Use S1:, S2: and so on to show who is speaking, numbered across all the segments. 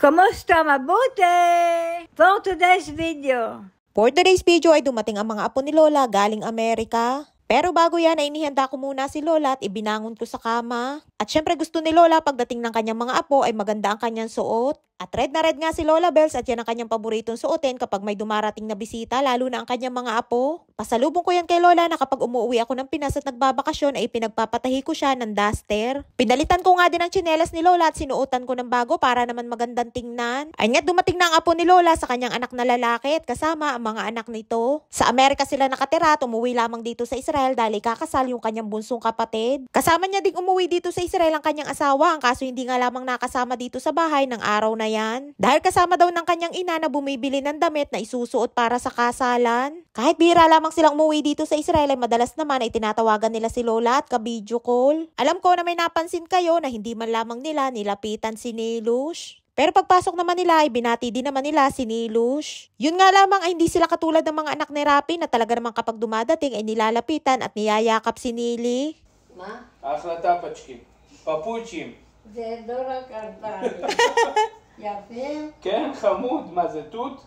S1: Kamusta? Mabuti? For today's video.
S2: For today's video ay dumating ang mga apo ni Lola galing Amerika. Pero bago yan ay inihanda ko muna si Lola at ibinangon ko sa kama. At syempre gusto ni Lola pagdating ng kanyang mga apo ay maganda ang kanyang suot. At red na red nga si Lola Bells at yan ang kanyang paboritong suotin kapag may dumarating na bisita, lalo na ang kanyang mga apo. Pasalubong ko yan kay Lola na kapag umuwi ako ng Pinas at nagbabakasyon ay pinagpapatahi ko siya ng duster. Pinalitan ko nga din ang tsinelas ni Lola at sinuotan ko ng bago para naman magandang tingnan. Ay nga dumating na ang apo ni Lola sa kanyang anak na lalaki at kasama ang mga anak nito. Sa Amerika sila nakatira at umuwi lamang dito sa Israel dahil kakasal yung kanyang bunsong kapatid. Kasama niya ding umuwi dito sa Israel ang kanyang asawa, ang kaso hindi nga lamang nakasama dito sa bahay ng araw na yan. Dahil kasama daw ng kanyang ina na bumibili ng damit na isusuot para sa kasalan. Kahit bihira lamang silang umuwi dito sa Israel ay madalas naman ay tinatawagan nila si Lola at ka-video call. Alam ko na may napansin kayo na hindi man lamang nila nilapitan si Nilush. Pero pagpasok naman nila ay binati din naman nila si Nilush. Yun nga lamang ay hindi sila katulad ng mga anak ni Rapi na talaga namang kapag dumadating ay nilalapitan at niyayakap si Nili.
S3: Ma?
S4: אחלה טפצ'קים, פפוצ'ים.
S3: זה דורה קרטן. יפה.
S4: כן, חמוד, מה זה תות?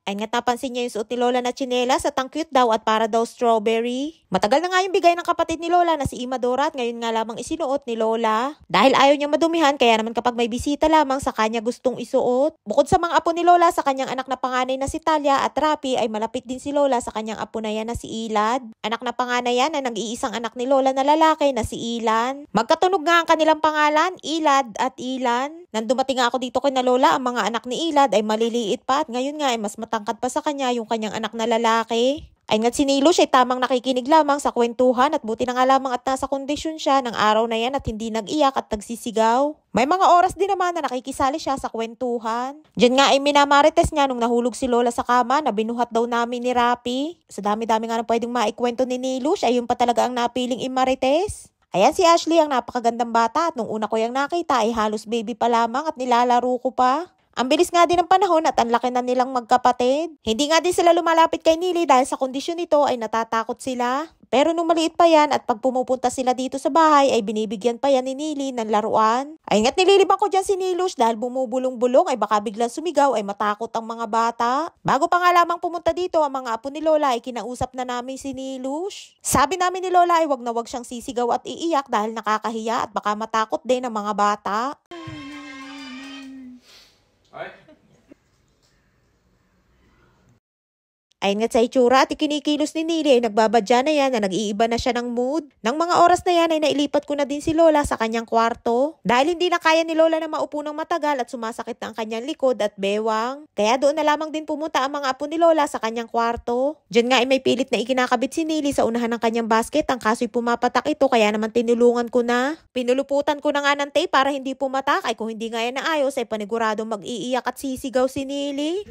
S2: Ay nga napansin niya yung suot ni Lola na tsinelas at ang cute daw at para daw strawberry. Matagal na nga yung bigay ng kapatid ni Lola na si Imadora at ngayon nga lamang isinuot ni Lola. Dahil ayaw niya madumihan kaya naman kapag may bisita lamang sa kanya gustong isuot. Bukod sa mga apo ni Lola sa kanyang anak na panganay na si Talia at Rapi ay malapit din si Lola sa kanyang apo na yan na si Ilad. Anak na panganay yan na nag-iisang anak ni Lola na lalaki na si Ilan. Magkatunog nga ang kanilang pangalan, Ilad at Ilan. Nang dumating nga ako dito kay na Lola, ang mga anak ni Ilad ay maliliit pa at ngayon nga ay mas matangkad pa sa kanya yung kanyang anak na lalaki. Ay nga't si Nilush ay tamang nakikinig lamang sa kwentuhan at buti na nga lamang at nasa kondisyon siya ng araw na yan at hindi nag-iyak at nagsisigaw. May mga oras din naman na nakikisali siya sa kwentuhan. Diyan nga ay minamarites niya nung nahulog si Lola sa kama na binuhat daw namin ni Rapi. Sa dami-dami nga na pwedeng maikwento ni Nilush ay yung pa talaga ang napiling imarites. Ayan si Ashley ang napakagandang bata at nung una ko yung nakita ay halos baby pa lamang at nilalaro ko pa. Ang bilis nga din ng panahon at ang laki na nilang magkapatid. Hindi nga din sila lumalapit kay Nili dahil sa kondisyon nito ay natatakot sila. Pero nung maliit pa yan at pag pumupunta sila dito sa bahay ay binibigyan pa yan ni Nili ng laruan. Ay nga't nililibang ko dyan si Nilush dahil bumubulong-bulong ay baka biglang sumigaw ay matakot ang mga bata. Bago pa nga lamang pumunta dito ang mga apo ni Lola ay kinausap na namin si Nilush. Sabi namin ni Lola ay wag na wag siyang sisigaw at iiyak dahil nakakahiya at baka matakot din ang mga bata. Ayun nga sa itsura at ikinikilos ni Nili ay nagbabadya na yan na nag-iiba na siya ng mood. Nang mga oras na yan ay nailipat ko na din si Lola sa kanyang kwarto. Dahil hindi na kaya ni Lola na maupo ng matagal at sumasakit na ang kanyang likod at bewang. Kaya doon na lamang din pumunta ang mga apo ni Lola sa kanyang kwarto. Diyan nga ay may pilit na ikinakabit si Nili sa unahan ng kanyang basket. Ang kaso'y pumapatak ito kaya naman tinulungan ko na. Pinuluputan ko na nga ng tape para hindi pumatak ay kung hindi nga yan naayos ay paniguradong mag-iiyak at sisigaw si Nili.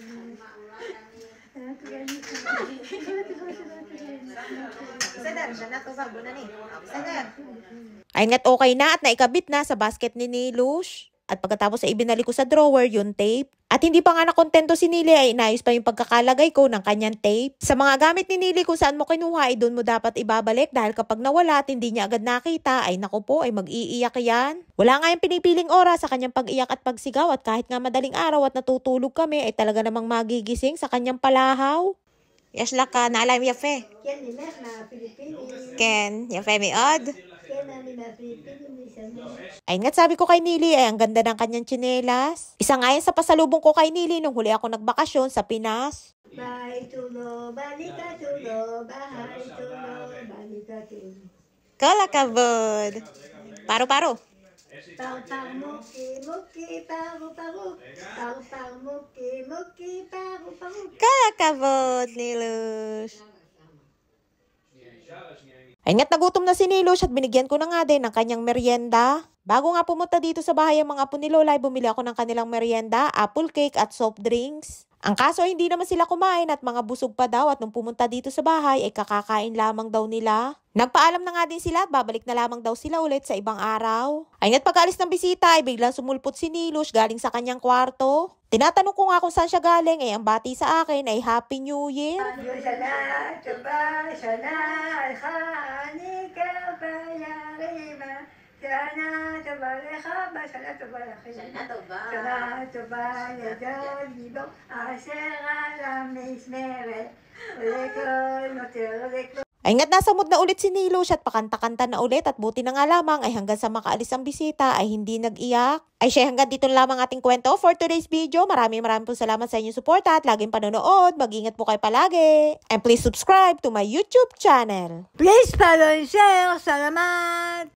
S2: Ay nga't okay na at naikabit na sa basket ni Nilush. At pagkatapos ay ibinalik ko sa drawer yung tape. At hindi pa nga nakontento si Nili ay inayos pa yung pagkakalagay ko ng kanyang tape. Sa mga gamit ni Nili kung saan mo kinuha ay doon mo dapat ibabalik dahil kapag nawala at hindi niya agad nakita ay naku po ay mag-iiyak yan. Wala nga yung pinipiling oras sa kanyang pag-iyak at pagsigaw at kahit nga madaling araw at natutulog kami ay talaga namang magigising sa kanyang palahaw. Yes la ka, naalam yafe.
S3: כן, נלך מהפיליפינים.
S2: Ken, yafe mi od.
S3: כן, אני מהפיליפינים משנה.
S2: Ayun nga't sabi ko kay Nili ay ang ganda ng kanyang tsinelas. Isa nga yan sa pasalubong ko kay Nili nung huli ako nagbakasyon sa Pinas.
S3: ביי טולו, בליקה טולו, ביי טולו, בליקה טולו.
S2: Kalakabod. Paro-paro.
S3: פר פר מוקי, מוקי, פרו פרו. פר פר מוקי, מוקי, פרו פרו.
S2: Kalakabod, Nilush. Ay nga't nagutom na si Nilush at binigyan ko na nga din ng kanyang merienda. Bago nga pumunta dito sa bahay ang mga apo ni Lola ay bumili ako ng kanilang merienda, apple cake at soft drinks. Ang kaso hindi naman sila kumain at mga busog pa daw at nung pumunta dito sa bahay ay kakakain lamang daw nila. Nagpaalam na nga din sila at babalik na lamang daw sila ulit sa ibang araw. Ay nga't pag-alis ng bisita ay biglang sumulpot si Nilush galing sa kanyang kwarto. Tinatanong ko nga kung saan siya galing ay ang bati sa akin ay Happy New Year.
S3: שנה טובה לך, בשנה טובה לכם.
S2: שנה טובה.
S3: שנה טובה לדוד גיבור, אשר על המשמרת, ולכל נותר לכל.
S2: Ay nga't nasa mood na ulit si Nilo siya at pakanta-kanta na ulit at buti na nga lamang ay hanggang sa makaalis ang bisita ay hindi nag-iyak. Ay siya hanggang dito lamang ating kwento for today's video. Maraming po salamat sa inyong suporta at laging panonood. Mag-ingat po kayo palagi. And please subscribe to my YouTube channel.
S1: Please follow and share. Salamat!